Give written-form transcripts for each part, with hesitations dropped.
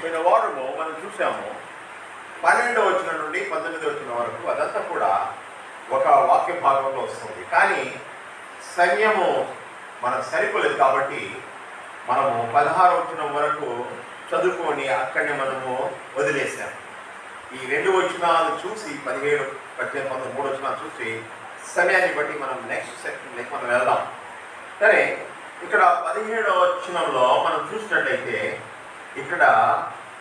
పోయిన వారము మనం చూసాము 12వ వచనం నుండి 19వ వచనం వరకు అదంతా కూడా ఒక వాక్య భాగంలో వస్తుంది. కానీ సమయము మనకు సరిపోలేదు కాబట్టి మనము 16వ వచనం వరకు చదువుకొని అక్కడనే మనము వదిలేసాము. ఈ 2 వచనాలు చూసి 17, 18, 19, 3 వచనాలు చూసి సమయాన్ని బట్టి మనం నెక్స్ట్ సెక్షన్లోకి మనం వెళ్దాం. సరే, ఇక్కడ 17వ వచనంలో మనం చూసినట్టయితే ఇక్కడ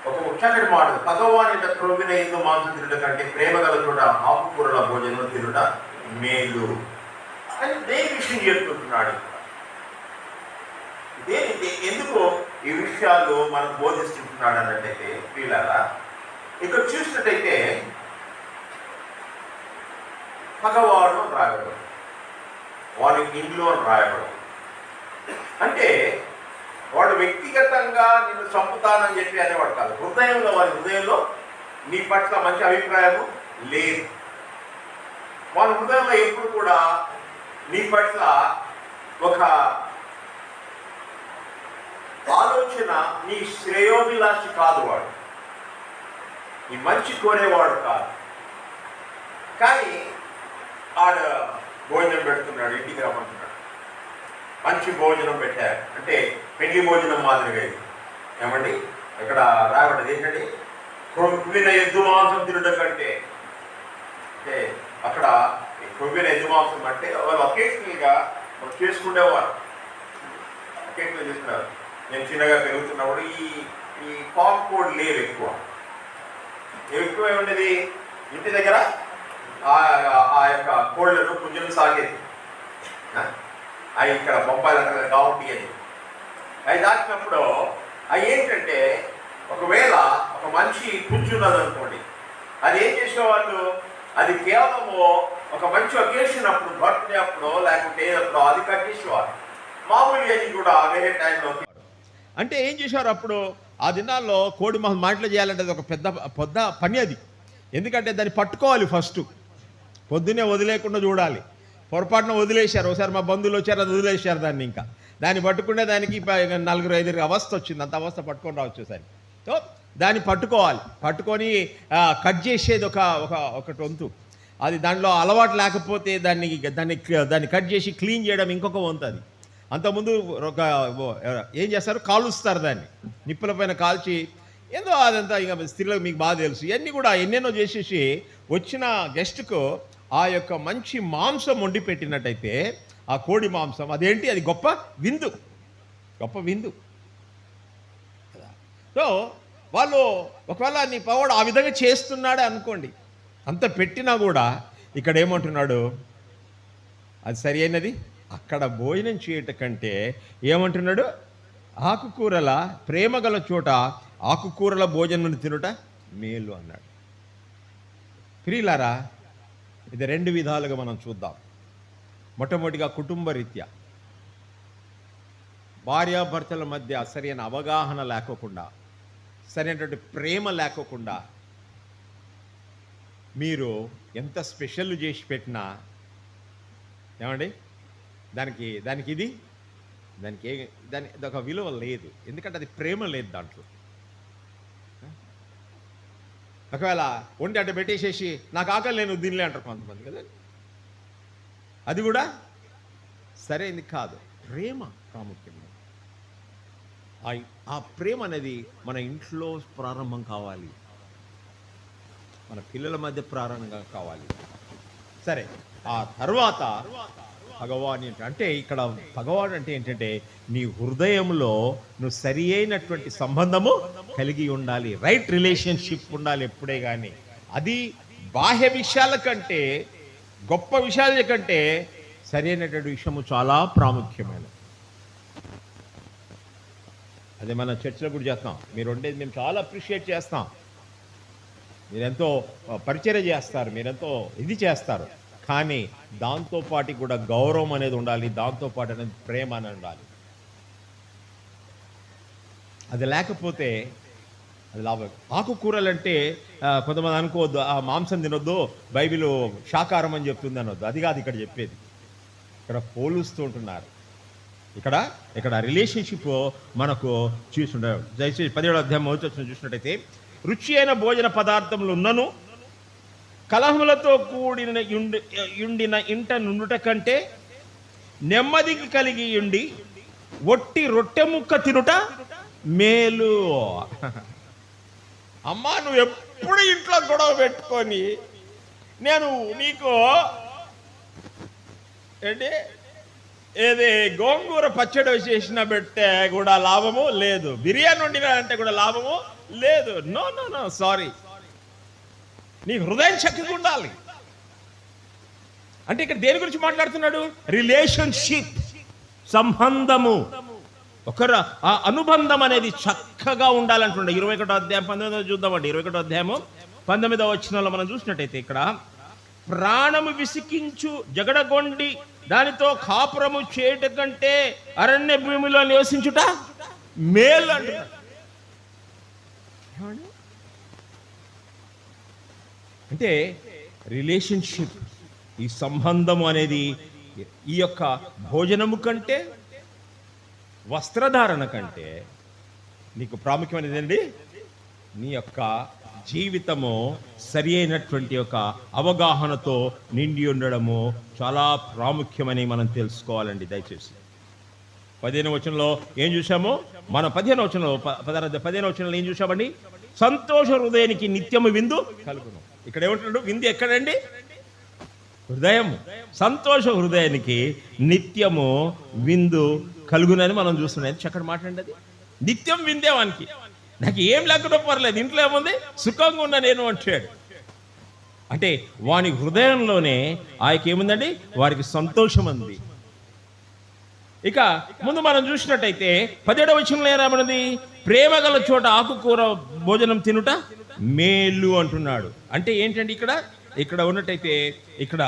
ఒక ముఖ్యమైన మాట, భగవాన్ క్రొవ్విన ఎందు మాంసం తినుట కంటే ప్రేమ గల చోట ఆకుకూరల భోజనం తినుట మేలు అని దేని విషయం చెప్తుంటున్నాడు. ఎందుకు ఈ విషయాలు మనకు బోధిస్తుంటున్నాడు అన్నట్టయితే వీళ్ళారా ఇక్కడ చూసినట్టయితే పగవాడు రాయబడు, వాడి ఇంట్లో రాయబడు అంటే వాడు వ్యక్తిగతంగా నిన్ను చంపుతానని చెప్పి అనేవాడు కాదు. వారి హృదయంలో నీ పట్ల మంచి అభిప్రాయము లేదు. వారి హృదయంలో ఎప్పుడు కూడా నీ పట్ల ఒక ఆలోచన, నీ శ్రేయోభిలాషి కాదు. వాడు నీ మంచి కోరేవాడు కాదు. కానీ ఆడ భోజనం పెడుతున్నాడు, ఇంటికి రమ్మంటున్నాడు, మంచి భోజనం పెట్టారు అంటే పెళ్లి భోజనం మాదిరిగా. ఏమండి ఇక్కడ రాయబడ్డది ఏంటండి, క్రొవ్విన ఎద్దు మాంసం తినట కంటే. అంటే అక్కడ క్రొవ్విన ఎద్దు మాంసం అంటే వాళ్ళు ఒకేషనల్గా చేసుకునేవారు, ఒకేషనల్ చేసుకున్నారు. నేను చిన్నగా పెరుగుతున్నప్పుడు ఈ ఫామ్ కోడ్ లేవు ఎక్కువ ఏముండేది, ఇంటి దగ్గర ఆ యొక్క కోళ్లను పుంజులు సాగేది. అవి ఇక్కడ బొంబాయిలు అక్కడ గావుంటి అని అవి దాటినప్పుడు అవి ఏంటంటే ఒకవేళ ఒక మంచి పుంజు ఉన్నదనుకోండి, అది ఏం చేసేవాళ్ళు, అది కేవలము ఒక మంచి ఒకేషన్ అప్పుడు, బర్త్డే అప్పుడు లేకుంటే ఏదప్పుడు అది కట్ చేసేవారు. మామూలు అది కూడా వేరే టైంలో అంటే ఏం చేశారు అప్పుడు ఆ దినాల్లో కోడి మాటలు చేయాలంటే అది ఒక పెద్ద పని అది. ఎందుకంటే దాన్ని పట్టుకోవాలి, ఫస్ట్ పొద్దున్నే వదిలేకుండా చూడాలి. పొరపాటున వదిలేశారు, ఒకసారి మా బంధువులు వచ్చారు, అది వదిలేశారు దాన్ని. ఇంకా దాన్ని పట్టుకునే దానికి 4-5 అవస్థ వచ్చింది, అంత అవస్థ పట్టుకొని రావచ్చు సరే. సో దాన్ని పట్టుకొని కట్ చేసేది ఒకటి వంతు. అది దాంట్లో అలవాటు లేకపోతే దాన్ని కట్ చేసి క్లీన్ చేయడం ఇంకొక వంతు. అది అంతకుముందు ఏం చేస్తారు, కాలుస్తారు, దాన్ని నిప్పుల పైన కాల్చి ఏదో అదంతా ఇంకా స్త్రీలకు మీకు బాగా తెలుసు. ఇవన్నీ కూడా ఎన్నెన్నో చేసేసి వచ్చిన గెస్ట్కు ఆ యొక్క మంచి మాంసం వండి పెట్టినట్టయితే ఆ కోడి మాంసం అదేంటి, అది గొప్ప విందు. సో వాళ్ళు ఒకవేళ నీ పవాడు ఆ విధంగా చేస్తున్నాడే అనుకోండి, అంత పెట్టినా కూడా ఇక్కడ ఏమంటున్నాడు, అది సరి అయినది. అక్కడ భోజనం చేయట కంటే ఏమంటున్నాడు, ఆకుకూరల ప్రేమ గల చోట ఆకుకూరల భోజనం తినుట మేలు అన్నాడు. ప్రియులారా, ఇది 2 విధాలుగా మనం చూద్దాం. మొట్టమొదటిగా కుటుంబ రీత్యా భార్యాభర్తల మధ్య సరైన అవగాహన లేకోకుండా, సరైనటువంటి ప్రేమ లేకోకుండా మీరు ఎంత స్పెషల్ చేసి పెట్టినా ఏమండి దానికి ఒక విలువ లేదు. ఎందుకంటే అది ప్రేమ లేదు దాంట్లో. ఒకవేళ వండి అంటే పెట్టేసేసి నాకు ఆకలి నేను దీనిలే అంటారు కొంతమంది కదా, అది కూడా సరైనది కాదు. ప్రేమ ప్రాముఖ్యం. ఆ ప్రేమ అనేది మన ఇంట్లో ప్రారంభం కావాలి, మన పిల్లల మధ్య ప్రారంభంగా కావాలి. సరే, ఆ తర్వాత భగవాన్ అంటే ఇక్కడ భగవాన్ అంటే ఏంటంటే నీ హృదయంలో నువ్వు సరి అయినటువంటి సంబంధము కలిగి ఉండాలి, రైట్ రిలేషన్షిప్ ఉండాలి ఎప్పుడే కానీ. అది బాహ్య విషయాల కంటే, గొప్ప విషయాల కంటే సరి అయినటువంటి విషయము చాలా ప్రాముఖ్యమైనది. అదే మన చర్చలో కూడా చేస్తాం. మీరు ఉండేది మేము చాలా అప్రిషియేట్ చేస్తాం, మీరెంతో పరిచర్య చేస్తారు, మీరెంతో ఇది చేస్తారు. కానీ దాంతోపాటు కూడా గౌరవం అనేది ఉండాలి, దాంతోపాటు అనేది ప్రేమ అనేది ఉండాలి. అది లేకపోతే అది లాభం. ఆకుకూరలు అంటే కొంతమంది అనుకోవద్దు, ఆ మాంసం తినొద్దు, బైబిల్ శాకాహారం అని చెప్తుంది అనొద్దు. అది కాదు ఇక్కడ చెప్పేది. ఇక్కడ పోలుస్తూ ఉంటున్నారు. ఇక్కడ ఇక్కడ రిలేషన్షిప్ మనకు చూస్తుండే. దయచేసి 17వ అధ్యాయం మొదటి వచనం చూసినట్టయితే, రుచి అయిన భోజన పదార్థములు ఉన్నను కలహములతో కూడిన యుండిన ఇంట నుండుట కంటే నెమ్మదికి కలిగి ఉండి ఒట్టి రొట్టె ముక్క తినుట మేలు. అమ్మా, నువ్వు ఎప్పుడు ఇంట్లో గొడవ పెట్టుకొని నేను నీకు ఏంటి ఏది గోంగూర పచ్చడి చేసిన పెట్టే కూడా లాభము లేదు, బిర్యానీ వండినా అంటే కూడా లాభము లేదు. No no no, sorry. నీ హృదయం చక్కగా ఉండాలి. అంటే ఇక్కడ దేని గురించి మాట్లాడుతున్నాడు? రిలేషన్షిప్, సంబంధము, ఒకరు ఆ అనుబంధం అనేది చక్కగా ఉండాలంటుండే. 21వ అధ్యాయం 19వ చూద్దామండి. 21వ అధ్యాయము 19వ వచనంలో మనం చూసినట్టయితే, ఇక్కడ ప్రాణము విసికించు జగడగొండి దానితో కాపురము చేయట కంటే అరణ్య భూమిలో నివసించుట మేలు అంటున్నాడు. అంటే రిలేషన్షిప్, ఈ సంబంధము అనేది ఈ యొక్క భోజనము కంటే, వస్త్రధారణ కంటే నీకు ప్రాముఖ్యమైనది ఏంటి? నీ యొక్క జీవితము సరి అయినటువంటి ఒక అవగాహనతో నిండి ఉండడము చాలా ప్రాముఖ్యమని మనం తెలుసుకోవాలండి. దయచేసి 15వ వచనంలో ఏం చూసామో, మన 15వ వచనంలో 15వ వచనంలో ఏం చూసామండి? సంతోష హృదయానికి నిత్యము విందు కలుగును. ఇక్కడ ఏమంటున్నాడు? విందు ఎక్కడండి? హృదయం. సంతోష హృదయానికి నిత్యము విందు కలుగునని మనం చూస్తున్నాం. చక్కటి మాట్లాడండి. అది నిత్యం విందే వానికి. నాకు ఏం లేకుండా పర్లేదు, ఇంట్లో ఏముంది, సుఖంగా ఉన్నా నేను అంటాడు. అంటే వాని హృదయంలోనే ఆయనకి ఏముందండి? వారికి సంతోషం ఉంది. ఇక ముందు మనం చూసినట్టయితే 17వ వచనంలో ఏమన్నది? ప్రేమ గల చోట ఆకుకూర భోజనం తినుట మేలు అంటున్నాడు. అంటే ఏంటండి? ఇక్కడ ఉన్నట్టయితే ఇక్కడ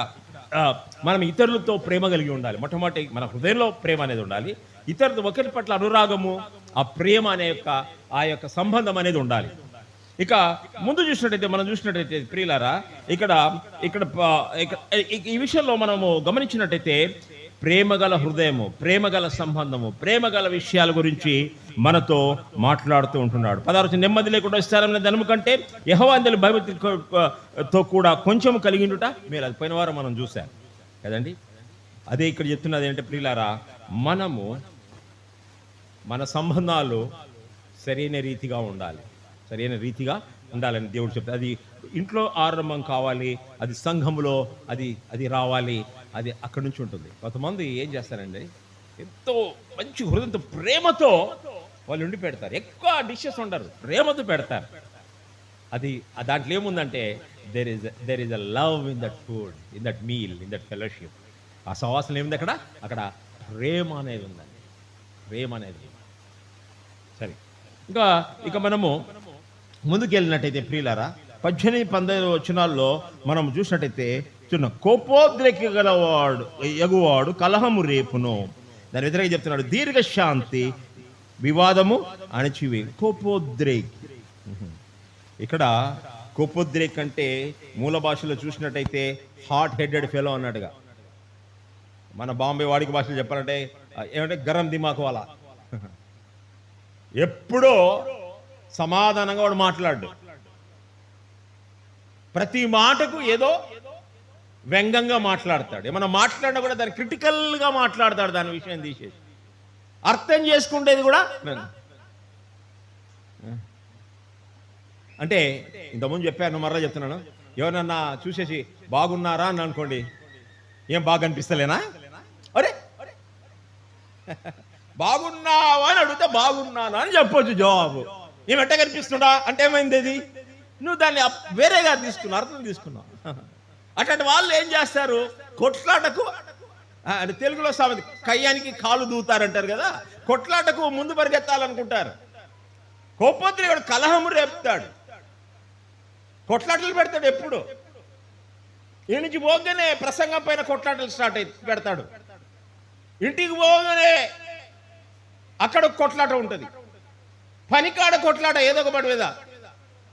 మనం ఇతరులతో ప్రేమ కలిగి ఉండాలి. మొట్టమొదటి మన హృదయంలో ప్రేమ అనేది ఉండాలి. ఇతరులతో ఒకరి పట్ల అనురాగము, ఆ ప్రేమ అనే ఆ యొక్క సంబంధం అనేది ఉండాలి. ఇక ముందు చూసినట్టయితే మనం చూసినట్టయితే ప్రియులారా, ఇక్కడ ఈ విషయంలో మనము గమనించినట్టయితే ప్రేమగల హృదయము, ప్రేమగల సంబంధము, ప్రేమగల విషయాల గురించి మనతో మాట్లాడుతూ ఉంటున్నాడు. 16 నెమ్మది లేకుండా విస్తారమైన ధనము కంటే యెహోవా యందు భయభక్తితో కూడా కొంచెం కలిగిండుట మీరు అది పోయిన వారం మనం చూశాం కదండి. అదే ఇక్కడ చెప్తున్నది ఏంటంటే ప్రియులారా, మనము మన సంబంధాలు సరైన రీతిగా ఉండాలని దేవుడు చెప్తాడు. అది ఇంట్లో ఆరంభం కావాలి, అది సంఘములో అది రావాలి, అది అక్కడి నుంచి ఉంటుంది. కొంతమంది ఏం చేస్తారండి, ఎంతో మంచి హృదయంతో ప్రేమతో వాళ్ళు ఉండి పెడతారు. ఎక్కువ డిషెస్ ఉండరు, ప్రేమతో పెడతారు. అది దాంట్లో ఏముందంటే there is a love in that food, in that meal, in that fellowship. ఆ సహవాసం ఏముంది అక్కడ ప్రేమ అనేది ఉందండి, ప్రేమ అనేది. సరే, ఇక మనము ముందుకు వెళ్ళినట్టయితే ప్రియులారా, 18-19 వచనాల్లో మనం చూసినట్టయితే కోపోద్రేకి గలవాడు ఎగువాడు కలహము రేపును. దాని వ్యతిరేకంగా చెప్తున్నాడు దీర్ఘశాంతి వివాదము అణచివి. కోపోద్రేక్, ఇక్కడ కోపోద్రేక్ అంటే మూల భాషలో చూసినట్టయితే హాట్ హెడెడ్ ఫెలో అన్నట్టుగా. మన బాంబే వాడికి భాషలో చెప్పాలంటే ఏమంటే గరం దిమాక్ వాలా. ఎప్పుడో సమాధానంగా వాడు మాట్లాడు, ప్రతి మాటకు ఏదో వ్యంగ్యంగా మాట్లాడతాడు. ఏమన్నా మాట్లాడినా కూడా దాన్ని క్రిటికల్గా మాట్లాడతాడు, దాని విషయం తీసేసి. అర్థం చేసుకుంటేది కూడా అంటే ఇంతకుముందు చెప్పాను, మరలా చెప్తున్నాను. ఎవరన్నా చూసేసి బాగున్నారా అని అనుకోండి, ఏం బాగా అనిపిస్తలేనా? అరే బాగున్నావా అని అడిగితే బాగున్నానా అని చెప్పొచ్చు జవాబు. ఏం ఎట్ట కనిపిస్తుందా అంటే ఏమైంది, అది నువ్వు దాన్ని వేరేగా తీసుకున్నావు, అర్థం తీసుకున్నావు. అట్లాంటి వాళ్ళు ఏం చేస్తారు, కొట్లాటకు అంటే తెలుగులో సామెత కయ్యానికి కాలు దూతారంటారు కదా, కొట్లాటకు ముందు పరిగెత్తాలనుకుంటారు. కోపోద్రేకుడు కలహము రేపుతాడు, కొట్లాటలు పెడతాడు. ఎప్పుడు ఈ నుంచి పోగానే ప్రసంగం పైన కొట్లాటలు పెడతాడు. ఇంటికి పోగానే అక్కడ కొట్లాట ఉంటుంది, పనికాడ కొట్లాట ఏదో ఒక పడి మీద.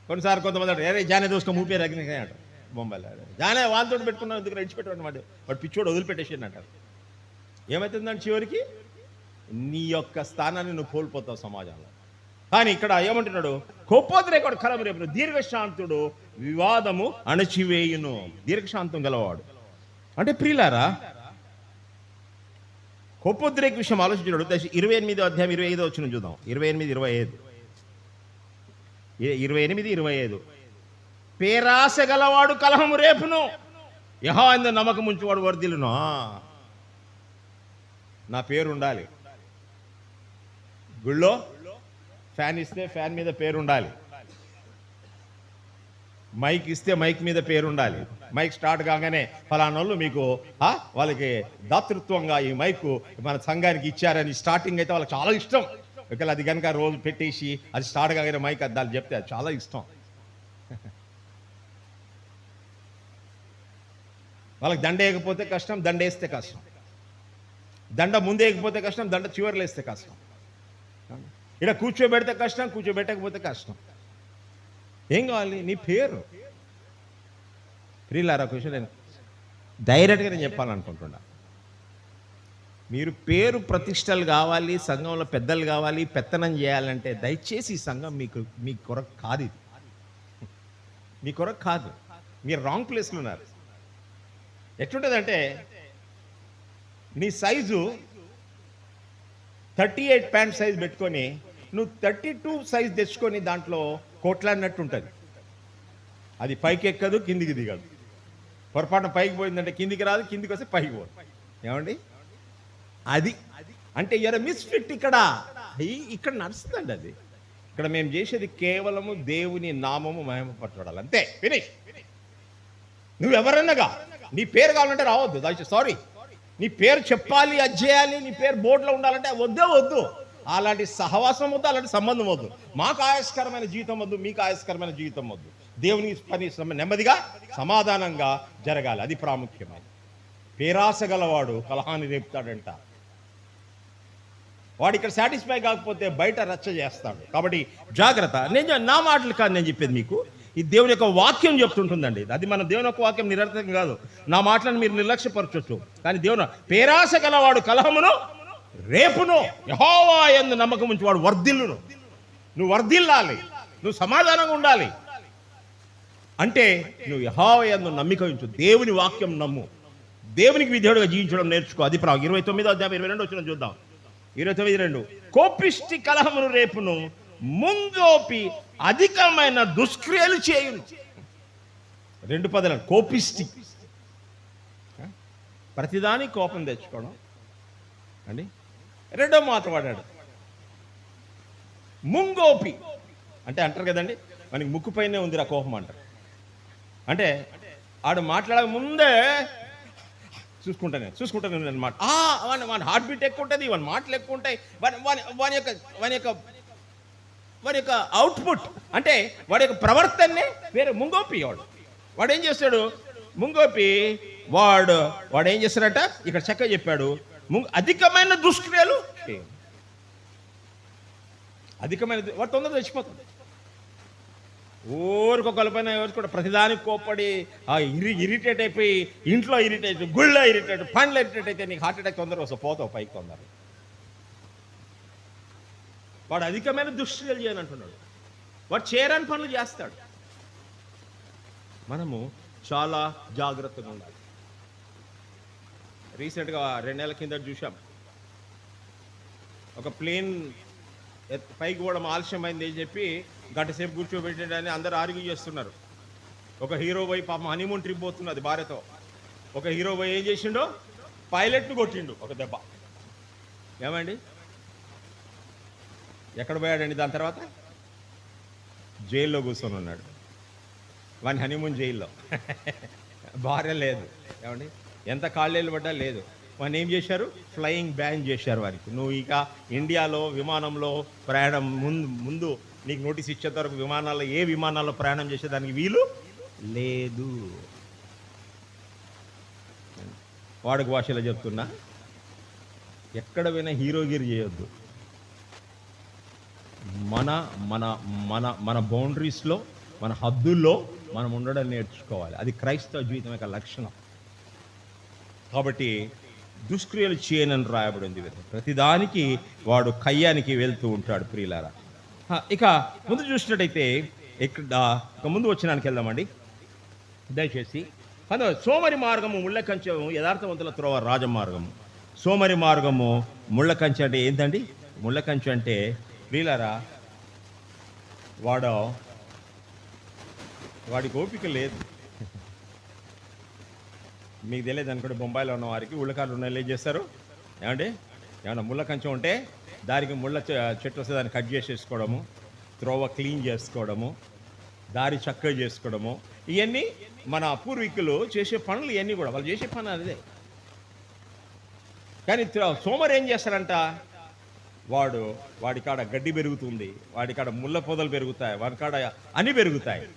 కొన్నిసార్లు కొంతమంది అరే జానే దోసుకొని మూపేరు అగ్ని అంటారు బొంబాయిలో. జానే వాళ్ళతో పెట్టుకున్నాం, ఎందుకు రెడిచిపెట్టాడు అనమాట. వాడు పిచ్చోడు వదిలిపెట్టేసి అంటారు. ఏమవుతుందంటే చివరికి నీ యొక్క స్థానాన్ని నువ్వు కోల్పోతావు సమాజంలో. కానీ ఇక్కడ ఏమంటున్నాడు? కోపోద్రేకుడు కలహము రేపును, దీర్ఘశాంతుడు వివాదము అణచివేయును. దీర్ఘశాంతం గలవాడు అంటే ప్రియులారా, కోపోద్రేక విషయం ఆలోచించాడు. 28వ అధ్యాయం 25వ వచనం చూద్దాం. 28-25 పేరాశ గలవాడు కలహము రేపును, యెహోవా యందు నమ్మకం ఉంచువాడు వర్ధిల్లును. నా పేరు ఉండాలి. గుళ్ళో ఫ్యాన్ ఇస్తే ఫ్యాన్ మీద పేరు ఉండాలి. మైక్ ఇస్తే మైక్ మీద పేరు ఉండాలి. మైక్ స్టార్ట్ కాగానే ఫలానోళ్ళు మీకు వాళ్ళకి దాతృత్వంగా ఈ మైక్ మన సంఘానికి ఇచ్చారని స్టార్టింగ్ అయితే వాళ్ళకి చాలా ఇష్టం. ఒకవేళ అది కనుక రోజు పెట్టేసి అది స్టార్ట్ కాగానే మైక్ అద్దాలు చెప్తే అది చాలా ఇష్టం. వాళ్ళకి దండ వేయకపోతే కష్టం, దండ వేస్తే కష్టం. దండ ముందే వేయకపోతే కష్టం, దండ చివరిలో వేస్తే కష్టం. ఇక్కడ కూర్చోబెడితే కష్టం, కూర్చోబెట్టకపోతే కష్టం. ఏం కావాలి? నీ పేరు. ప్రియులారా, క్వశ్చన్ నేను డైరెక్ట్గా నేను చెప్పాలనుకుంటున్నా. మీరు పేరు ప్రతిష్టలు కావాలి, సంఘంలో పెద్దలు కావాలి, పెత్తనం చేయాలంటే దయచేసి ఈ సంఘం మీ కొరకు కాదు. ఇది మీ కొరకు కాదు. మీరు రాంగ్ ప్లేస్లో ఉన్నారు. ఎట్లుంటుందంటే నీ సైజు 38 ప్యాంట్ సైజు పెట్టుకొని నువ్వు 32 సైజు తెచ్చుకొని దాంట్లో కొట్లాడినట్టు ఉంటుంది. అది పైకి ఎక్కదు, కిందికి దిగదు. పొరపాటున పైకి పోయిందంటే కిందికి రాదు, కిందికి వస్తే పైకి పోదు. ఏమండి? అది అంటే మిస్ఫిట్. ఇక్కడ నడుస్తుందండి అది. ఇక్కడ మేము చేసేది కేవలము దేవుని నామము మహిమపరచడాలి, అంతే. ఫినిష్. నువ్వెవరన్నగా నీ పేరు కావాలంటే రావద్దు. దయచేసి సారీ, నీ పేరు చెప్పాలి, అది చేయాలి, నీ పేరు బోర్డులో ఉండాలంటే వద్దు. అలాంటి సహవాసం వద్దు, అలాంటి సంబంధం వద్దు. మాకు ఆయాస్కరమైన జీవితం వద్దు, మీకు ఆయాస్కరమైన జీవితం వద్దు. దేవుని పని నెమ్మదిగా సమాధానంగా జరగాలి, అది ప్రాముఖ్యమైనది. పేరాశ గలవాడు కలహాన్ని రేపుతాడంట. వాడు ఇక్కడ సాటిస్ఫై కాకపోతే బయట రచ్చ చేస్తాడు. కాబట్టి జాగ్రత్త. నా మాటలు కాదు నేను చెప్పేది, మీకు ఈ దేవుని యొక్క వాక్యం చెప్తుంటుందండి. అది మన దేవుని యొక్క వాక్యం నిరర్థకం కాదు. నా మాటలను మీరు నిర్లక్ష్యపరచొచ్చు, కానీ దేవుని పేరాశ గలవాడు కలహమును రేపును, యెహోవా యందు నమ్మకం ఉంచి వాడు వర్ధిల్లును. నువ్వు వర్ధిల్లాలి, నువ్వు సమాధానంగా ఉండాలి అంటే నువ్వు యెహోవా యందు నమ్మిక ఉంచు, దేవుని వాక్యం నమ్ము, దేవునికి విధేయుడుగా జీవించడం నేర్చుకో. అది 29వ అధ్యాయం 22 వచనం చూద్దాం. 29:2 కోపిష్టి కలహమును రేపును, ముంగోపి అధికమైన దుష్క్రియలు చేయును. 2 పదాలు. కోపిష్టి, ప్రతిదానికి కోపం తెచ్చుకోవడం అండి. రెండో మాట వాడాడు ముంగోపి అంటే, అంటారు కదండి మనకి ముక్కు పైనే ఉందిరా కోపం అంటారు. అంటే ఆడు మాట్లాడే ముందే చూసుకుంటాను అనమాట. వాని హార్ట్ బీట్ ఎక్కువ ఉంటుంది, వాని మాటలు ఎక్కువ ఉంటాయి, వాడి యొక్క అవుట్పుట్ అంటే వాడి యొక్క ప్రవర్తననే వేరే. ముంగోపి వాడు ఏం చేస్తాడు? ముంగోపి వాడు ఏం చేస్తాడట? ఇక్కడ చక్కగా చెప్పాడు, అధికమైన దుష్క్రియలు. అధికమైన వాడు తొందరగా తెచ్చిపోతుంది. ఊరికొకరిపైన ఎవరికి కూడా ప్రతిదానికి కోప్పడి ఇరిటేట్ అయిపోయి, ఇంట్లో ఇరిటేట్, గుళ్ళో ఇరిటేట్, పండ్లు ఇరిటేట్ అయితే నీకు హార్ట్ అటాక్ తొందరగా వస్తావు, పోతావు పైకి తొందర. వాడు అధికమైన దుష్క్రియలు చేయనంటున్నాడు. వాడు చేయరాని పనులు చేస్తాడు. మనము చాలా జాగ్రత్తగా ఉండాలి. రీసెంట్గా 2 నెలల కింద చూసాం, ఒక ప్లేన్ పైకి పోవడం ఆలస్యమైంది అని చెప్పి గంట సేపు కూర్చోబెట్టాడని అందరూ ఆర్గ్యూ చేస్తున్నారు. ఒక హీరో పోయి పాపం హనీమూన్ ట్రిప్ పోతున్నది భార్యతో. ఒక హీరో పోయి ఏం చేసిండో, పైలట్ను కొట్టిండు ఒక దెబ్బ. ఏమండి? ఎక్కడ పోయాడండి? దాని తర్వాత జైల్లో కూర్చొని ఉన్నాడు. వాని హనీమూన్ జైల్లో, భార్య లేదు. ఏమండి? ఎంత కాళ్ళేళ్ళు పడ్డా లేదు. వాడిని ఏం చేశారు? ఫ్లయింగ్ బ్యాన్ చేశారు వారికి. నువ్వు ఇక ఇండియాలో విమానంలో ప్రయాణం ముందు నీకు నోటీస్ ఇచ్చేంత వరకు ఏ విమానాల్లో ప్రయాణం చేసేదానికి వీలు లేదు. వాడుక భాషలో చెప్తున్నా, ఎక్కడ పోయినా హీరోగిరి చేయొద్దు. మన మన మన మన బౌండరీస్లో, మన హద్దుల్లో మనం ఉండడం నేర్చుకోవాలి. అది క్రైస్తవ జీవితం యొక్క లక్షణం. కాబట్టి దుష్క్రియలు చేయనని రాయబడింది. ప్రతిదానికి వాడు కయ్యానికి వెళ్తూ ఉంటాడు ప్రియులారా. ఇక ముందు చూసినట్టయితే ఇక్కడ ముందు వచ్చినానికి వెళ్దామండి దయచేసి. సోమరి మార్గము ముళ్ళ కంచెము, యథార్థవంతుల త్రోవ రాజమార్గము. సోమరి మార్గము ముళ్ళ కంచె అంటే ఏంటండి? ముళ్ళ కంచె అంటే ప్రియులారా, వాడికి ఓపిక లేదు. మీకు తెలియదు అనుకోండి, బొంబాయిలో ఉన్న వారికి ఉళ్ళకాళ్ళు ఉన్న ఏం చేస్తారు ఏమంటే, ఏమన్నా ముళ్ళ కంచె ఉంటే దానికి ముళ్ళ చెట్టు వస్తే దాన్ని కట్ చేసేసుకోవడము, త్రోవ క్లీన్ చేసుకోవడము, దారి చక్కగా చేసుకోవడము, ఇవన్నీ మన పూర్వీకులు చేసే పనులు. ఇవన్నీ కూడా వాళ్ళు చేసే పని అదే. కానీ సోమరు ఏం చేస్తారంట, వాడికాడ గడ్డి పెరుగుతుంది, వాడికాడ ముళ్ళ పొదలు పెరుగుతాయి, వాడికాడ అన్నీ పెరుగుతాయి.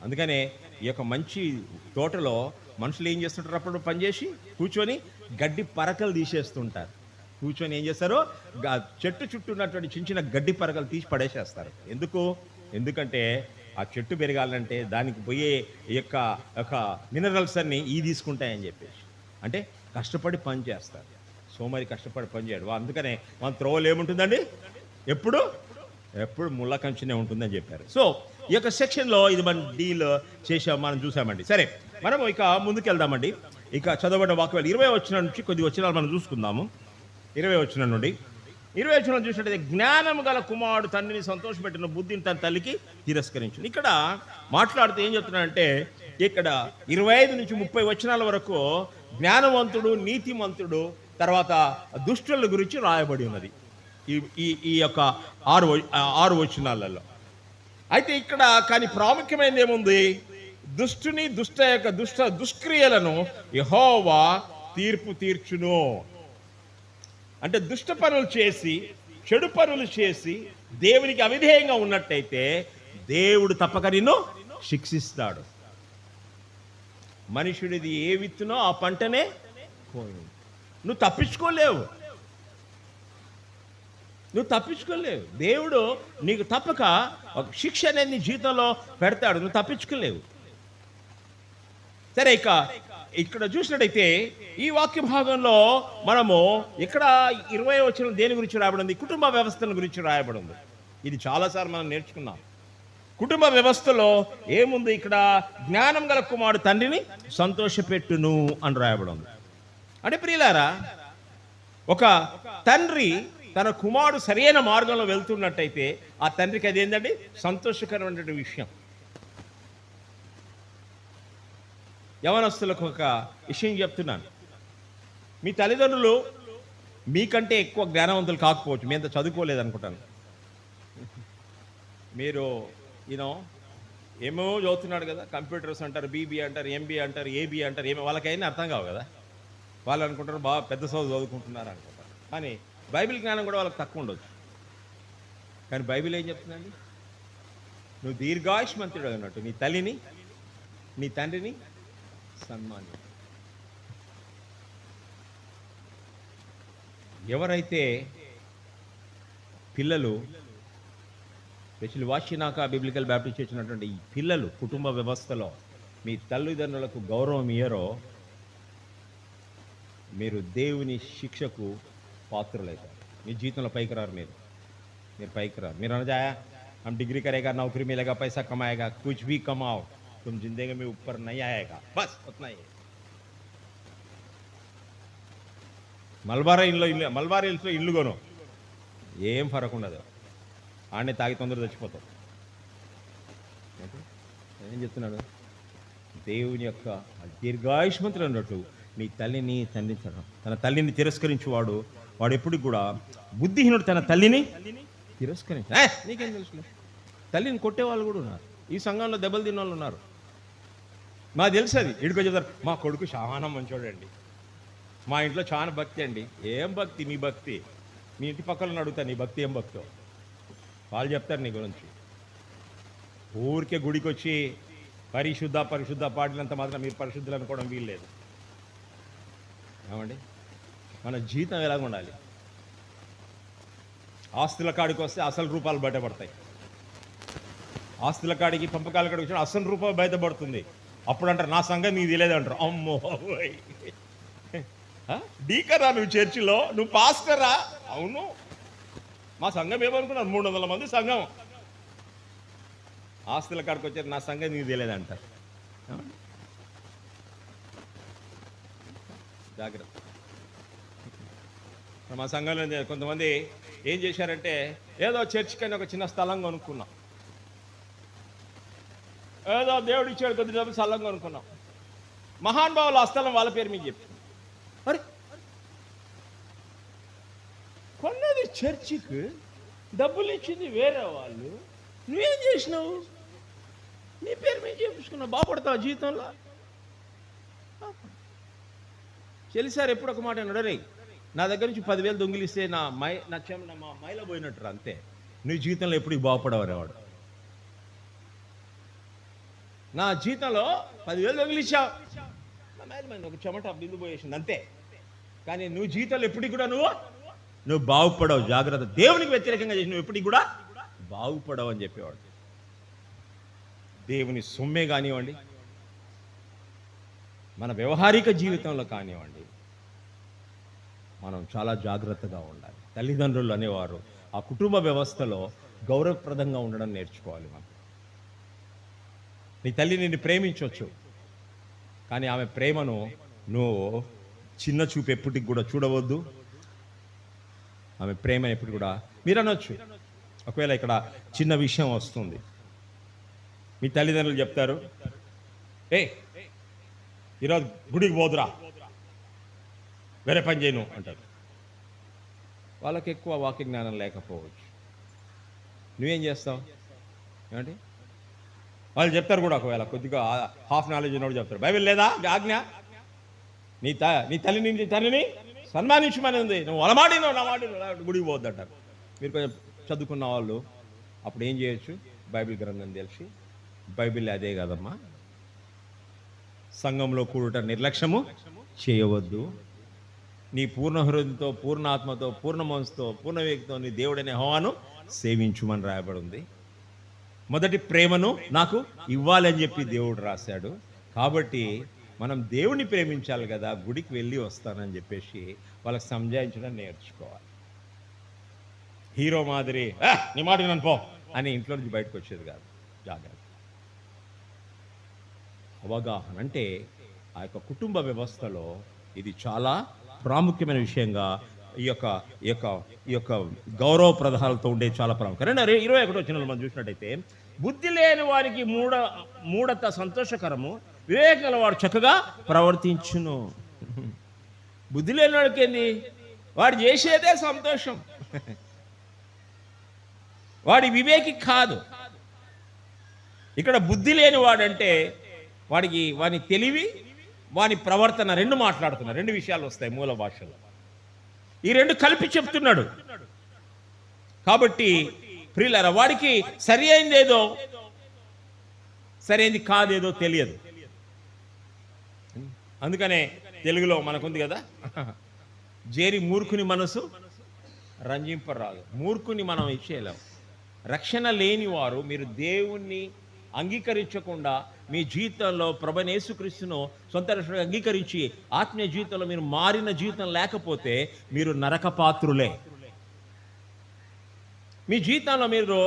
అందుకనే ఈ యొక్క మంచి తోటలో మనుషులు ఏం చేస్తుంటారు, అప్పుడు పనిచేసి కూర్చొని గడ్డి పరకలు తీసేస్తుంటారు. కూర్చొని ఏం చేస్తారు, చెట్టు చుట్టూ ఉన్నటువంటి చిన్న చిన్న గడ్డి పరకలు తీసి పడేసేస్తారు. ఎందుకంటే ఆ చెట్టు పెరగాలంటే దానికి పోయే యొక్క మినరల్స్ అన్నీ తీసుకుంటాయని చెప్పేసి. అంటే కష్టపడి పని చేస్తారు. సోమరి కష్టపడి పని చేయడు. అందుకనే మన త్రోవలు ఏముంటుందండి, ఎప్పుడు ముళ్ళ కంచెనే ఉంటుందని చెప్పారు. సో ఈ యొక్క సెక్షన్లో ఇది మనం డీల్ మనం చూసామండి. సరే, మనం ఇక ముందుకు వెళ్దామండి. ఇక చదవబడిన వాక్యాలు 20 వచనం నుంచి కొద్ది వచనాలు మనం చూసుకుందాము. 20 వచనం నుండి 20 వచనం చూసినట్టయితే, జ్ఞానం గల కుమారుడు తండ్రిని సంతోషపెట్టిన బుద్ధిని తన తల్లికి తిరస్కరించు. ఇక్కడ మాట్లాడుతూ ఏం చెప్తున్నాడంటే, ఇక్కడ 25 నుంచి 30 వచనాల వరకు జ్ఞానవంతుడు, నీతిమంతుడు, తర్వాత దుష్టుల గురించి రాయబడి ఉన్నది ఈ యొక్క 6 వచనాలలో. అయితే ఇక్కడ కానీ ప్రాముఖ్యమైనది ఏముంది, దుష్క్రియలను యెహోవా తీర్పు తీర్చును. అంటే దుష్ట పనులు చేసి, చెడు పనులు చేసి దేవునికి అవిధేయంగా ఉన్నట్టయితే దేవుడు తప్పక నిన్ను శిక్షిస్తాడు. మనుషుడిది ఏ విత్తునో ఆ పంటనే కోయును. నువ్వు తప్పించుకోలేవు. దేవుడు నీకు తప్పక ఒక శిక్ష అనేది నీ జీవితంలో పెడతాడు, నువ్వు తప్పించుకోలేవు. సరే, ఇక్కడ చూసినట్టయితే ఈ వాక్య భాగంలో మనము ఇక్కడ 20 వచనం దేని గురించి రాయబడింది, కుటుంబ వ్యవస్థను గురించి రాయబడింది. ఇది చాలాసార్లు మనం నేర్చుకున్నాం. కుటుంబ వ్యవస్థలో ఏముంది, ఇక్కడ జ్ఞానం గల కుమారుడు తండ్రిని సంతోషపెట్టును అని రాయబడింది. అంటే ప్రియులారా, ఒక తండ్రి తన కుమారుడు సరైన మార్గంలో వెళ్తున్నట్టయితే ఆ తండ్రికి అదేంటండి సంతోషకరమైన విషయం. యవనస్తులకు ఒక విషయం చెప్తున్నాను. మీ తల్లిదండ్రులు మీకంటే ఎక్కువ జ్ఞానవంతులు కాకపోవచ్చు, మీ అంత చదువుకోలేదు అనుకుంటాను. మీరు ఏమో చదువుతున్నాడు కదా, కంప్యూటర్స్ అంటారు, బీబీ అంటారు, ఎంబీ అంటారు, ఏబీ అంటారు, వాళ్ళకైనా అర్థం కావు కదా. వాళ్ళు అనుకుంటారు బాగా పెద్ద చదువుకుంటున్నారు అనుకుంటారు. కానీ బైబిల్ జ్ఞానం కూడా వాళ్ళకి తక్కువ ఉండొచ్చు. కానీ బైబిల్ ఏం చెప్తుందండి, నువ్వు దీర్ఘాయుష్మంతుడు అన్నట్టు నీ తల్లిని నీ తండ్రిని సన్మానం. ఎవరైతే పిల్లలు, స్పెషల్ వాషినాక బిబ్లికల్ బ్యాప్టిస్ట్ చేసినటువంటి ఈ పిల్లలు కుటుంబ వ్యవస్థలో మీ తల్లిదండ్రులకు గౌరవం ఇయ్యరో, మీరు దేవుని శిక్షకు పాత్రులైతారు. మీ జీవితంలో పైకి రారు. మీరు పైకి రారు. మీరు అనజాయా हम डिग्री करेगा, नौकरी मिलेगा, पैसा कमाएगा, कुछ भी कमाओ, तुम जिंदगी में ऊपर नहीं आएगा, बस उतना ही. మల్బార్ హిల్స్లో ఇల్లు కొను, ఏం ఫరక్ ఉండదు. ఆడనే తాగి తొందర చచ్చిపోతావు. ఏం చెప్తున్నాడు, దేవుని యొక్క దీర్ఘాయుష్మంతుడు అన్నట్టు నీ తల్లిని తండ్రించడం. తన తల్లిని తిరస్కరించేవాడు వాడు ఎప్పటికి కూడా బుద్ధిహీనుడు. తన తల్లిని నీకేం తెలుసు, తల్లిని కొట్టేవాళ్ళు కూడా ఉన్నారు. ఈ సంఘంలో దెబ్బలు తిన్న వాళ్ళు ఉన్నారు. మాకు తెలుసు అది. ఇడికో చెప్తారు, మా కొడుకు చాలా మంచోడండి, మా ఇంట్లో చాలా భక్తి అండి. ఏం భక్తి? మీ భక్తి మీ ఇంటి పక్కన అడుగుతా, నీ భక్తి ఏం భక్తో వాళ్ళు చెప్తారు నీ గురించి. ఊరికే గుడికి వచ్చి పరిశుద్ధ పాడినంత మాత్రం మీరు పరిశుద్ధులు అనుకోవడం వీల్లేదు. ఏమండి, మన జీవితం ఎలాగ ఉండాలి? ఆస్తుల కాడికి వస్తే అసలు రూపాలు బయటపడతాయి. ఆస్తుల కాడికి, పంపకాల కాడికి వచ్చిన అసలు రూపాయలు బయటపడుతుంది. అప్పుడు అంటారు నా సంగతి నీకు తెలియదు అంటారు. అమ్మో, డీకరా నువ్వు చర్చిలో, నువ్వు పాస్టరా? అవును, మా సంఘం ఏమనుకున్నారు, 300 మంది సంఘం. ఆస్తుల కాడికి వచ్చారు, నా సంఘం నీకు తెలియదంటారు. జాగ్రత్త. మా సంఘంలో కొంతమంది ఏం చేశారంటే, ఏదో చర్చికని ఒక చిన్న స్థలం కొనుక్కున్నాం, ఏదో దేవుడు ఇచ్చాడు కొద్ది డబ్బులు స్థలం కొనుక్కున్నాం. మహానుభావులు ఆ స్థలం వాళ్ళ పేరు మీకు చెప్పి, అరే కొన్నది చర్చికి, డబ్బులు ఇచ్చింది వేరే వాళ్ళు, నువ్వేం చేసినావు? నీ పేరు మీద చేపించుకున్నావు, బాగుపడతావు జీవితంలో. చెల్లిసారి ఎప్పుడు ఒక మాట అన్నాడు, రే నా దగ్గర నుంచి 10,000 దొంగిలిస్తే మా మైలో పోయినట్టు అంతే, నీ జీవితంలో ఎప్పుడు బాగుపడవరేవాడు. నా జీవితంలో 10,000 దొంగిలిచ్చావు, నా మైలు మంది ఒక చెమట బిందు పోయేసింది అంతే, కానీ నువ్వు జీవితంలో ఎప్పటికి కూడా నువ్వు బాగుపడవు. జాగ్రత్త. దేవునికి వ్యతిరేకంగా చేసి నువ్వు ఎప్పటికి కూడా బాగుపడవు అని చెప్పేవాడు. దేవుని సొమ్మే కానివ్వండి, మన వ్యవహారిక జీవితంలో కానివ్వండి, మనం చాలా జాగ్రత్తగా ఉండాలి. తల్లిదండ్రులు అనేవారు ఆ కుటుంబ వ్యవస్థలో గౌరవప్రదంగా ఉండడం నేర్చుకోవాలి. మనం నీ తల్లి నిన్ను ప్రేమించవచ్చు, కానీ ఆమె ప్రేమను నువ్వు చిన్న చూపు ఎప్పటికి కూడా చూడవద్దు. ఆమె ప్రేమ ఎప్పుడు కూడా మీరు అనొచ్చు, ఒకవేళ ఇక్కడ చిన్న విషయం వస్తుంది, మీ తల్లిదండ్రులు చెప్తారు, ఏ ఈరోజు గుడికి పోదురా, వేరే పని చేయను అంటారు. వాళ్ళకి ఎక్కువ వాక్య జ్ఞానం లేకపోవచ్చు. నువ్వేం చేస్తావు? ఏమంటే వాళ్ళు చెప్తారు కూడా, ఒకవేళ కొద్దిగా హాఫ్ నాలెడ్జ్ ఉన్నోడు చెప్తారు, బైబిల్ లేదా ఆజ్ఞ, నీ తల్లిని సన్మానించమని ఉంది, నువ్వు అలమాడినావు నా మాడినావు గుడికి పోద్దంటారు. మీరు కొంచెం చదువుకున్న వాళ్ళు అప్పుడు ఏం చేయొచ్చు? బైబిల్ గ్రంథం తెలిసి, బైబిల్ అదే కదమ్మా, సంఘంలో కూడుట నిర్లక్ష్యము చేయవద్దు, నీ పూర్ణ హృదయంతో, పూర్ణ ఆత్మతో, పూర్ణ మనసుతో, పూర్ణ వ్యక్తితో నీ దేవుడనే యెహోవాను సేవించుమని రాయబడి ఉంది. మొదటి ప్రేమను నాకు ఇవ్వాలని చెప్పి దేవుడు రాశాడు. కాబట్టి మనం దేవుని ప్రేమించాలి కదా, గుడికి వెళ్ళి వస్తానని చెప్పేసి వాళ్ళకి సంజాయించడం నేర్చుకోవాలి. హీరో మాదిరి నీ మాట నన్ను పో అని ఇంట్లో నుంచి బయటకు వచ్చేది కాదు. జాగ్రత్త. అవగాహన అంటే ఆ యొక్క కుటుంబ వ్యవస్థలో ఇది చాలా ప్రాముఖ్యమైన విషయంగా ఈ యొక్క గౌరవ ప్రధానాలతో ఉండే చాలా ప్రాముఖ్యం. 21 వచనంలో మనం చూసినట్టయితే, బుద్ధి లేని వారికి మూఢత సంతోషకరము, వివేకం వాడు చక్కగా ప్రవర్తించును. బుద్ధి లేని వాడికి ఏంది? వాడు చేసేదే సంతోషం, వాడి వివేకి కాదు. ఇక్కడ బుద్ధి లేని వాడంటే వాని తెలివి, వాని ప్రవర్తన రెండు మాట్లాడుతున్నారు. రెండు విషయాలు వస్తాయి మూల భాషలో, ఈ రెండు కలిపి చెప్తున్నాడు. కాబట్టి ప్రియులారా, వాడికి సరి అయిందేదో సరైంది కాదేదో తెలియదు. అందుకనే తెలుగులో మనకుంది కదా, జేరి మూర్ఖుని మనసు రంజింపరాదు. మూర్ఖుని మనం ఇచ్చేయలేం. రక్షణ లేని వారు, మీరు దేవుణ్ణి అంగీకరించకుండా మీ జీవితంలో ప్రభువైన యేసుక్రీస్తును సొంత రక్షణగా అంగీకరించి ఆత్మీయ జీవితంలో మీరు మారిన జీవితం లేకపోతే మీరు నరకపాత్రులే. మీ జీవితంలో మీరు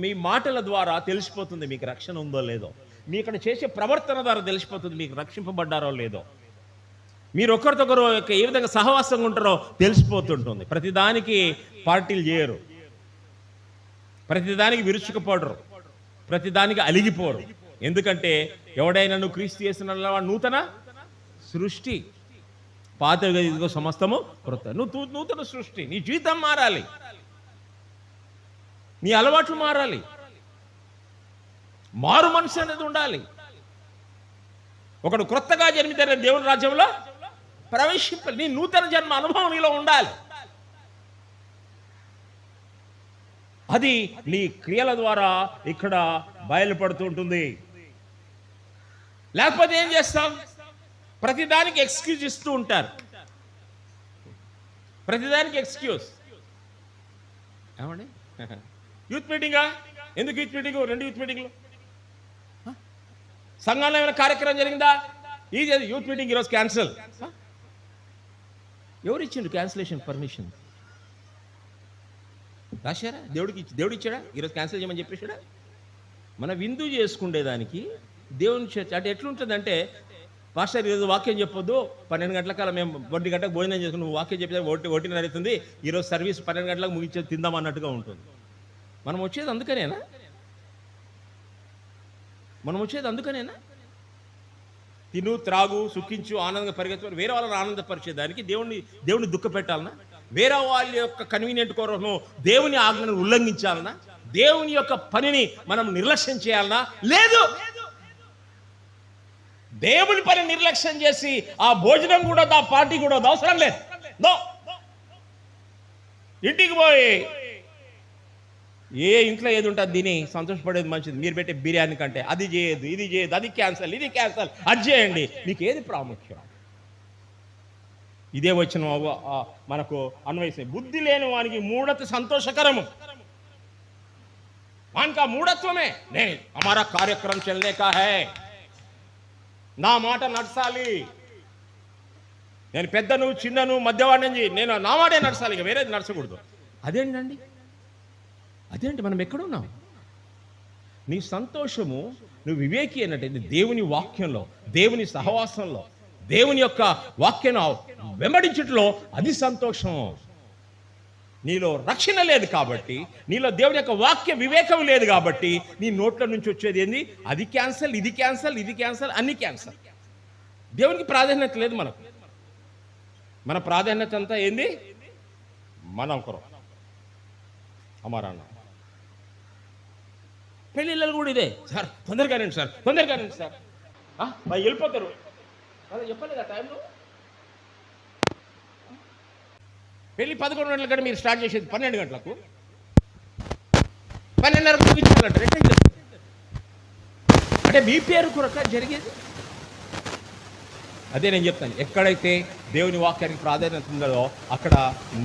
మీ మాటల ద్వారా తెలిసిపోతుంది మీకు రక్షణ ఉందో లేదో. మీ ఇక్కడ చేసే ప్రవర్తన ద్వారా తెలిసిపోతుంది మీకు రక్షింపబడ్డారో లేదో. మీరు ఒకరికొకరు ఏ విధంగా సహవాసంగా ఉంటారో తెలిసిపోతుంటుంది. ప్రతిదానికి పార్టీలు చేయరు, ప్రతిదానికి విరుచుకుపడరు, ప్రతిదానికి అలిగిపోరు. ఎందుకంటే ఎవడైనా నువ్వు క్రీస్తు చేసిన వాడు నూతన సృష్టి, పాతగా ఇదిగో సమస్తము కొత్త. నువ్వు నూతన సృష్టి. నీ జీవితం మారాలి, నీ అలవాట్లు మారాలి, మారు మనసు అనేది ఉండాలి. ఒకడు క్రొత్తగా జన్మితైన దేవుని రాజ్యంలో ప్రవేశింపాలి. నీ నూతన జన్మ అనుభవం నీలో ఉండాలి. అది నీ క్రియల ద్వారా ఇక్కడ బయలుపడుతూ ఉంటుంది. లేకపోతే ఏం చేస్తాం? ప్రతిదానికి ఎక్స్క్యూజ్ ఇస్తూ ఉంటారు. ప్రతిదానికి ఎక్స్క్యూజ్. ఏమండి, యూత్ మీటింగా? ఎందుకు యూత్ మీటింగ్? 2 యూత్ మీటింగ్లు. సంఘంలో ఏమైనా కార్యక్రమం జరిగిందా? ఇది యూత్ మీటింగ్ ఈరోజు క్యాన్సిల్. ఎవరు ఇచ్చిండు క్యాన్సిలేషన్ పర్మిషన్? రాశారా? దేవుడు ఇచ్చాడా? ఈరోజు క్యాన్సిల్ చేయమని చెప్పేసాడా? మన విందు చేసుకునేదానికి దేవుని చర్చ అంటే ఎట్లుంటుందంటే, పాస్టర్ ఈరోజు వాక్యం చెప్పొద్దు, 12 గంటల కాలం మేము 1 గంటలకు భోజనం చేసుకుని నువ్వు వాక్యం చెప్పేది 1:30 అవుతుంది, ఈరోజు సర్వీస్ 12 గంటలకు ముగించేది తిందాం అన్నట్టుగా ఉంటుంది. మనం వచ్చేది అందుకనేనా? తిను, త్రాగు, సుఖించు, ఆనందంగా పరిగెత్తు, వేరే వాళ్ళని ఆనందపరిచేదానికి దేవుని దుఃఖ పెట్టాలనా? వేరే వాళ్ళ యొక్క కన్వీనియంట్ కోసము దేవుని ఆజ్ఞను ఉల్లంఘించాలనా? దేవుని యొక్క పనిని మనం నిర్లక్ష్యం చేయాలనా? లేదు. దేవుని పని నిర్లక్ష్యం చేసి ఆ భోజనం కూడా ఆ పార్టీ కూడా అవసరం లేదు. ఇంటికి పోయి ఏ ఇంట్లో ఏది ఉంటుంది దీని సంతోషపడేది మంచిది. మీరు పెట్టే బిర్యానీ కంటే అది చేయదు, ఇది చేయదు, అది క్యాన్సల్, ఇది క్యాన్సల్, అది చేయండి. మీకు ఏది ప్రాముఖ్యం? ఇదే వచ్చిన మనకు అన్వయిస్తాయి. బుద్ధి లేని వానికి మూఢత సంతోషకరము. వానికి ఆ మూఢత్వమే హమారా కార్యక్రమం చల్నే కా హై, నా మాట నడసాలి, నేను పెద్దను చిన్నను మధ్యవాడిని, నేను నా మాటే నడసాలి, ఇక వేరేది నడచకూడదు. అదేంటండి? మనం ఎక్కడున్నాం? నీ సంతోషము నువ్వు వివేకి అన్నట్టు దేవుని వాక్యంలో, దేవుని సహవాసంలో, దేవుని యొక్క వాక్యం వెంబడించట్లో అది సంతోషం. నీలో రక్షణ లేదు కాబట్టి, నీలో దేవుని యొక్క వాక్య వివేకం లేదు కాబట్టి నీ నోట్ల నుంచి వచ్చేది ఏంది? అది క్యాన్సల్, ఇది క్యాన్సల్, ఇది క్యాన్సల్, అన్ని క్యాన్సల్. దేవునికి ప్రాధాన్యత లేదు మనకు. మన ప్రాధాన్యత అంతా ఏంది? మనం ఒకరు అమరాన్న. పెళ్ళిళ్ళు కూడా ఇదే, సార్ తొందరగానండి సార్, తొందరగానండి సార్, వెళ్ళిపోతారు. అదే చెప్పలేదా టైంలో? పెళ్ళి 11 గంటల కంటే మీరు స్టార్ట్ చేసేది 12 గంటలకు, 12:30 ముగించాలంటారు. ఎట్లా? అంటే మీ పేరు కొరక జరిగేది అదే. నేను చెప్తాను, ఎక్కడైతే దేవుని వాక్యానికి ప్రాధాన్యత ఉందో అక్కడ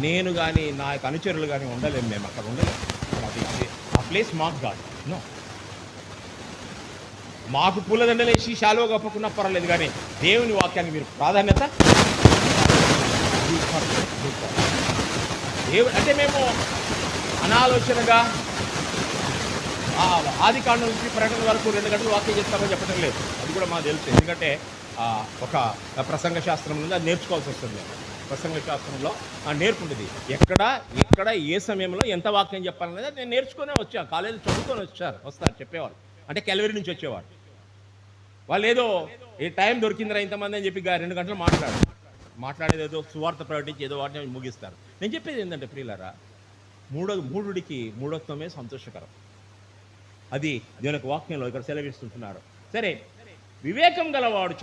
నేను కానీ నా యొక్క అనుచరులు కానీ ఉండలేము. మేము అక్కడ ఉండలేము. ఆ ప్లేస్ మాకు కాదు. నో, మాకు పూలదండలేసి శాలువ కప్పుకున్నా పర్వాలేదు, కానీ దేవుని వాక్యానికి మీరు ప్రాధాన్యత అంటే మేము అనాలోచనగా ఆది కాండం నుంచి ప్రకటన వరకు 2 గంటలు వాక్యం చేస్తామని చెప్పడం లేదు. అది కూడా మాకు తెలుసు. ఎందుకంటే ఒక ప్రసంగ శాస్త్రం నుండి అది నేర్చుకోవాల్సి వస్తుంది. ప్రసంగ శాస్త్రంలో నేర్పు ఉంటుంది. ఎక్కడ ఏ సమయంలో ఎంత వాక్యం చెప్పాలనేది నేను నేర్చుకునే వచ్చాను. కాలేజీ చదువుకొని వస్తారు చెప్పేవాళ్ళు. అంటే కెలవరి నుంచి వచ్చేవారు. వాళ్ళు ఏదో ఏ టైం దొరికిందిరా ఇంతమంది అని చెప్పి 2 గంటలు మాట్లాడేది ఏదో సువార్త ప్రకటించి ఏదో వాటిని ముగిస్తారు. నేను చెప్పేది ఏంటంటే ప్రియులారా, మూఢుడికి మూఢత్వమే సంతోషకరం. అది దేవుని వాక్యంలో ఇక్కడ సెలవిస్తుంటున్నారు. సరే, వివేకం గలవాడు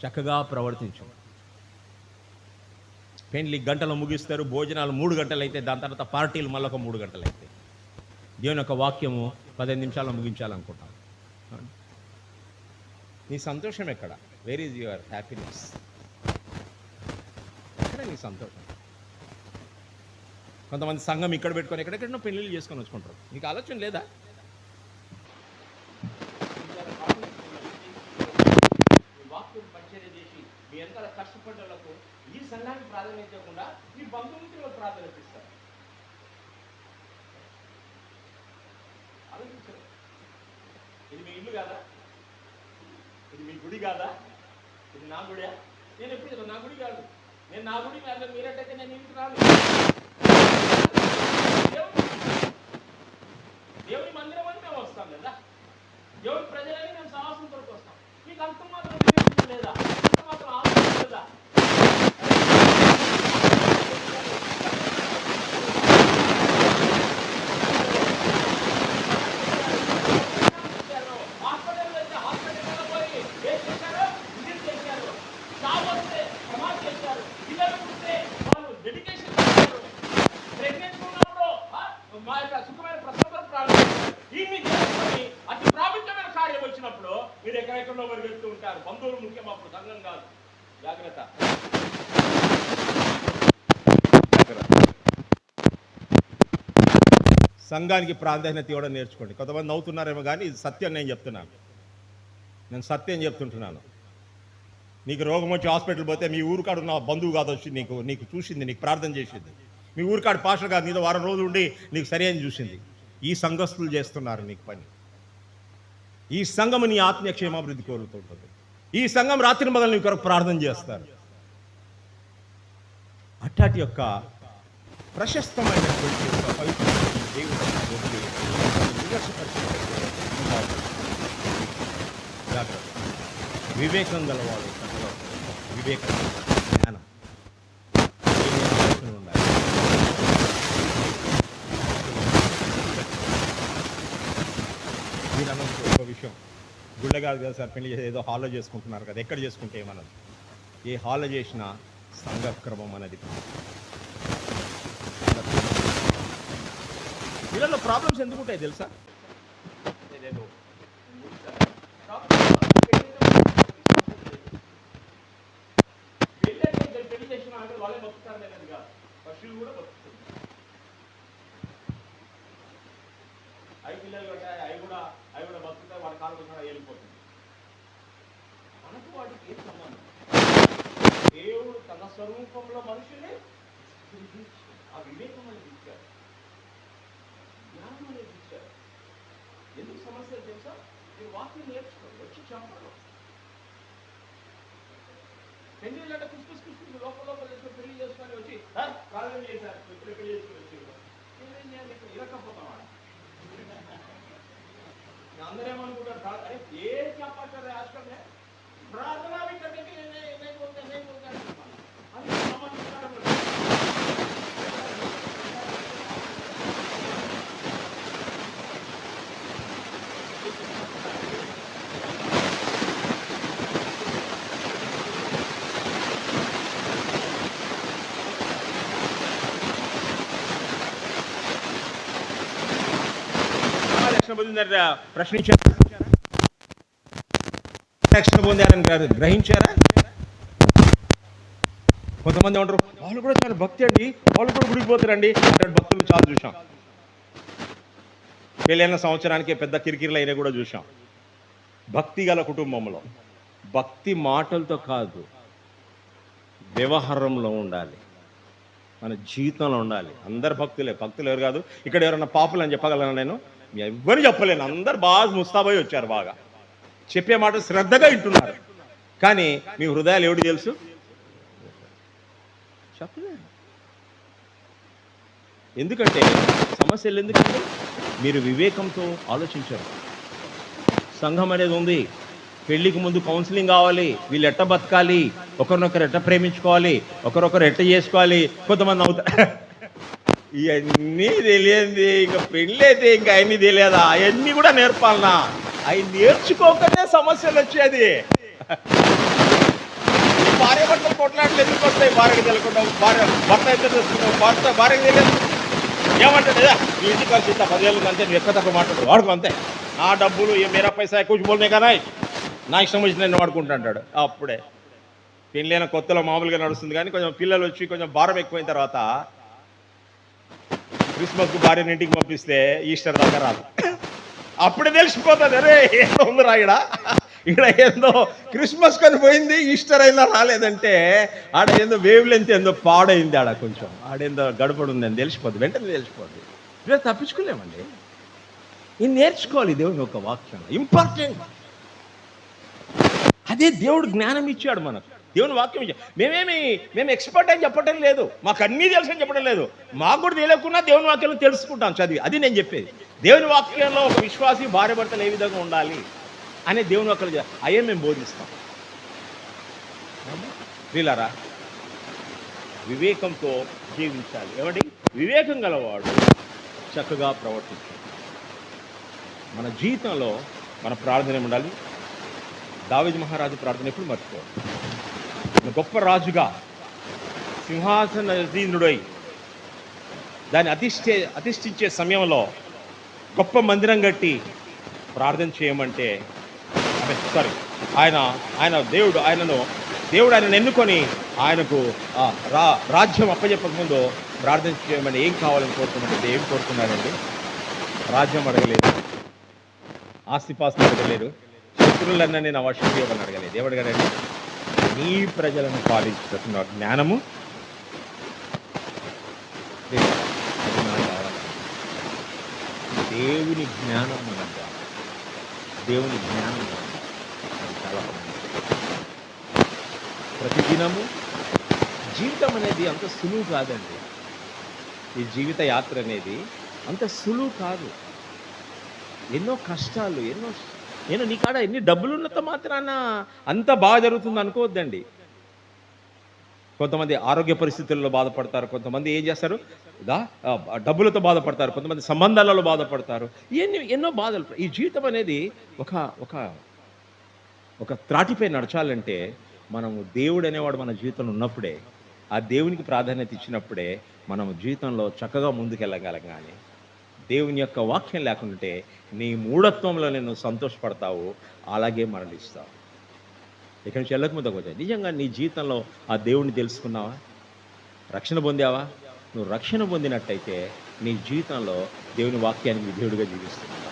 చక్కగా ప్రవర్తించు. పెండ్లి గంటలు ముగిస్తారు, భోజనాలు 3 గంటలు అయితే, దాని తర్వాత పార్టీలు మళ్ళీ ఒక 3 గంటలు అయితే. దేవుని యొక్క వాక్యము 15 నిమిషాల్లో ముగించాలనుకుంటాం. నీ సంతోషం ఎక్కడ? Where is your happiness? ఎక్కడ నీ సంతోషం? కొంతమంది సంఘం ఇక్కడ పెట్టుకొని ఎక్కడెక్కడో పెళ్ళిళ్ళు చేసుకొని వచ్చుకుంటారు. నీకు ఆలోచన లేదా? వాక్యం పరిచర్య చేసి మీ వెనకాల కష్టపడ్డలకు ఈ సంఘానికి ప్రాధాన్యత ఇవ్వకుండా మీ బంధుమిత్రులకు ప్రాధాన్యత ఇస్తారు. ఆలోచించరు. ఇది మీ ఇల్లు కాదా? ఇది మీ గుడి కాదా? ఇది నా గుడియా? నేను ఎప్పుడు నా గుడి కాదు, నేను నా గుడి కాదు, మీరంటే నేను ఇంటికి రాను. దేవుని మందిరం అని మేము వస్తాం కదా, దేవుని ప్రజలని మేము సాహసం కొరకు వస్తాం. మీకు అంత మాత్రం వివేచన లేదా? అంత మాత్రం ఆలోచన లేదా? మీరు ఎక్కడెక్కడో పరిగెడుతూ ఉంటారు. బంధువులు ముఖ్యం, అప్పుడు సంఘం కాదు. జాగ్రత్త. సంఘానికి ప్రాధాన్యత ఇవ్వడం నేర్చుకోండి. కొంతమంది నవ్వుతున్నారేమో కానీ ఇది సత్యం. నేను సత్యం చెప్తుంటున్నాను. నీకు రోగం వచ్చి హాస్పిటల్ పోతే మీ ఊరికాడు ఉన్న బంధువు కాదు వచ్చి నీకు చూసింది, నీకు ప్రార్థన చేసింది. మీ ఊరికాడు పాస్టర్ కాదు నీతో వారం రోజులు ఉండి నీకు సరి అని చూసింది. ఈ సంఘస్థులు చేస్తున్నారు నీకు పని. ఈ సంఘం నీ ఆత్మీయ క్షేమాభివృద్ధి కోరుతుంటుంది. ఈ సంఘం రాత్రి మగలు నీ కొరకు ప్రార్థన చేస్తారు. అట్టాటి యొక్క ప్రశస్తమైనటువంటి యొక్క పవిత్రమైన దేవుడు వదిలి జాగ్రత్త. వివేకం గలవాడు వివేకం, జ్ఞానం ఉండాలి. మీరు అన్నది ఒక విషయం, గుళ్ళ కాదు కదా సార్ పెళ్లి ఏదో హాల్లో చేసుకుంటున్నారు కదా, ఎక్కడ చేసుకుంటే ఏమన్నది, ఏ హాల్లో చేసినా సంఘక్రమం అనేది. వీళ్ళలో ప్రాబ్లమ్స్ ఎందుకు ఉంటాయి తెలుసా? పెళ్లి చేసిన వాళ్ళే బతుకుతారు అనేది కాదు, పశువులు కూడా బతుకుతుంది. అవి పిల్లలు ఉంటాయి, అవి కూడా బతుకుతాయి, వాళ్ళ కాలు కూడా వెళ్ళిపోతుంది. మనకు వాటికి ఏం సంబంధం? దేవుడు తన స్వరూపంలో మనుషుల్ని ఆ వివేకం అనేది ఇచ్చారు, జ్ఞానం అనేది ఇచ్చారు. ఎందుకు సమస్య తెలుసా? మీరు వాక్యం నేర్చుకోండి, వచ్చి చెప్పడం. పెళ్లి అంటే కుస్కుస్ లోపల పెళ్లి చేసుకొని వచ్చి ప్రార్థన చేశారు, ఇప్పుడు పెళ్లి చేసుకుని వచ్చి ఇరకపోతాం. అందరేమనుకుంటారు, అరే ఏ చెప్పారు హాస్పిటల్ ప్రార్థన ప్రశ్నించారా? రక్షణ పొందారని కాదు, గ్రహించారా? కొంతమంది ఉంటారు వాళ్ళు కూడా చాలా భక్తి అండి, వాళ్ళు కూడా గుడికిపోతారండి అంటే భక్తులు చాలా చూసాం. పెళ్ళైన సంవత్సరానికి పెద్ద కిరికిరిలు అయినా కూడా చూసాం. భక్తి గల కుటుంబంలో భక్తి మాటలతో కాదు, వ్యవహారంలో ఉండాలి, మన జీవితంలో ఉండాలి. అందరు భక్తులు ఎవరు కాదు. ఇక్కడ ఎవరన్నా పాపులు అని చెప్పగలను నేను? ఎవ్వరు చెప్పలేను. అందరు బాగా ముస్తాబోయి వచ్చారు, బాగా చెప్పే మాట శ్రద్ధగా వింటున్నారు. కానీ మీ హృదయాలు ఎవడు తెలుసు? చెప్పలే. ఎందుకంటే సమస్యలు ఎందుకంటే మీరు వివేకంతో ఆలోచించారు. సంఘం అనేది ఉంది, పెళ్లికి ముందు కౌన్సిలింగ్ కావాలి, వీళ్ళు ఎట్ట బతకాలి, ఒకరినొకరు ఎట్ట ప్రేమించుకోవాలి, ఒకరొకరు ఎట్ట చేసుకోవాలి. కొంతమంది అవుతారు ఇవన్నీ తెలియంది, ఇంకా పెళ్ళి అయితే ఇంకా అవన్నీ తెలియదా? అవన్నీ కూడా నేర్పాలనా? అవి నేర్చుకోకనే సమస్యలు వచ్చేది. భార్య భర్తలు కొట్లాటలు ఎందుకు వస్తాయి? భార్యకి తెలియకుండా భర్త ఎంత తెలుసుకుంటావు, భార్యకి తెలియదు. ఏమంటాడు నీ ఇంటికి వచ్చి 10 ఏళ్ళు అంతే, నువ్వు ఎక్క తక్కువ మాట్లాడు, వాడుకో అంతే, నా డబ్బులు మేరా పైసా కూర్చు బోల్నే కదా, నా ఇష్టం వచ్చి నేను వాడుకుంటాడు. అప్పుడే పెళ్ళైన కొత్తలో మామూలుగా నడుస్తుంది. కానీ కొంచెం పిల్లలు వచ్చి కొంచెం భారం ఎక్కువైన తర్వాత క్రిస్మస్కు భార్యని ఇంటికి పంపిస్తే ఈస్టర్ దాకా రాదు. అప్పుడే తెలిసిపోతుంది, అరే ఏదో ఉందిరా ఇక్కడ ఏందో క్రిస్మస్ కని పోయింది, ఈస్టర్ అయినా రాలేదంటే ఆడ ఏందో వేవ్ లెంత్ ఏందో పాడైంది, ఆడ కొంచెం ఆడేందో గడపడి ఉందని తెలిసిపోద్ది, వెంటనే తెలిసిపోద్ది. ఇలా తప్పించుకోలేమండి. ఇది నేర్చుకోవాలి. దేవుని యొక్క వాక్యం ఇంపార్టెంట్. అదే దేవుడు జ్ఞానం ఇచ్చాడు మనకు, దేవుని వాక్యం ఇచ్చాడు. మేము ఎక్స్పర్ట్ అని చెప్పడం లేదు, మాకు అన్నీ తెలుసు అని చెప్పడం లేదు. మాకు కూడా తెలియకుండా దేవుని వాక్యంలో తెలుసుకుంటాం చదివి. అది నేను చెప్పేది. దేవుని వాక్యంలో ఒక విశ్వాసి భార్య భర్తలు ఏ విధంగా ఉండాలి అనే దేవుని వాక్యం అయ్యే మేము బోధిస్తాం. వీళ్ళారా వివేకంతో జీవించాలి. ఏమండి? వివేకం గలవాడు చక్కగా ప్రవర్తించాలి. మన జీవితంలో మన ప్రార్థన ఉండాలి. దావీదు మహారాజు ప్రార్థన ఎప్పుడు మర్చిపోవాలి. గొప్ప రాజుగా సింహాసనాధీనుడై దాన్ని అధిష్ఠించే సమయంలో గొప్ప మందిరం కట్టి ప్రార్థన చేయమంటే ఆయన దేవుడు ఆయనను ఎన్నుకొని ఆయనకు రాజ్యం అప్పచెప్పకముందు ప్రార్థన చేయమని ఏం కావాలని కోరుకున్నాడంటే ఏం కోరుకున్నాడండి? రాజ్యం అడగలేదు, ఆస్తిపాస్తులు అడగలేదు, శత్రువులన్నా నేను అవశ్యం చేయమని అడగలేదు. ఏమడగాడండి? నీ ప్రజలను పాలించుతున్న జ్ఞానము లేదు. అది మనకు కావాలి. దేవుని జ్ఞానం మనకు కావాలి. దేవుని జ్ఞానం మనకు కావాలి. అది చాలా మంచిది. ప్రతిదినము జీవితం అనేది అంత సులువు కాదండి. ఈ జీవిత యాత్ర అనేది అంత సులువు కాదు. ఎన్నో కష్టాలు, నేను నీ కాడ ఎన్ని డబ్బులు ఉన్నంత మాత్రాన అంత బాగా జరుగుతుంది అనుకోవద్దండి. కొంతమంది ఆరోగ్య పరిస్థితుల్లో బాధపడతారు, కొంతమంది ఏం చేస్తారు డబ్బులతో బాధపడతారు, కొంతమంది సంబంధాలలో బాధపడతారు, ఎన్నో బాధలు. ఈ జీవితం అనేది ఒక ఒక ఒక త్రాటిపై నడచాలంటే మనము దేవుడు అనేవాడు మన జీవితంలో ఉన్నప్పుడే, ఆ దేవునికి ప్రాధాన్యత ఇచ్చినప్పుడే మనము జీవితంలో చక్కగా ముందుకెళ్ళగలం. కానీ దేవుని యొక్క వాక్యం లేకుంటే నీ మూఢత్వంలో నేను సంతోషపడతావు, అలాగే మరణిస్తావు. ఇక్కడి నుంచి వెళ్ళక ముందుకు వచ్చాయి. నిజంగా నీ జీవితంలో ఆ దేవుడిని తెలుసుకున్నావా? రక్షణ పొందావా? నువ్వు రక్షణ పొందినట్టయితే నీ జీవితంలో దేవుని వాక్యానికి విధేయుడిగా జీవిస్తున్నావు.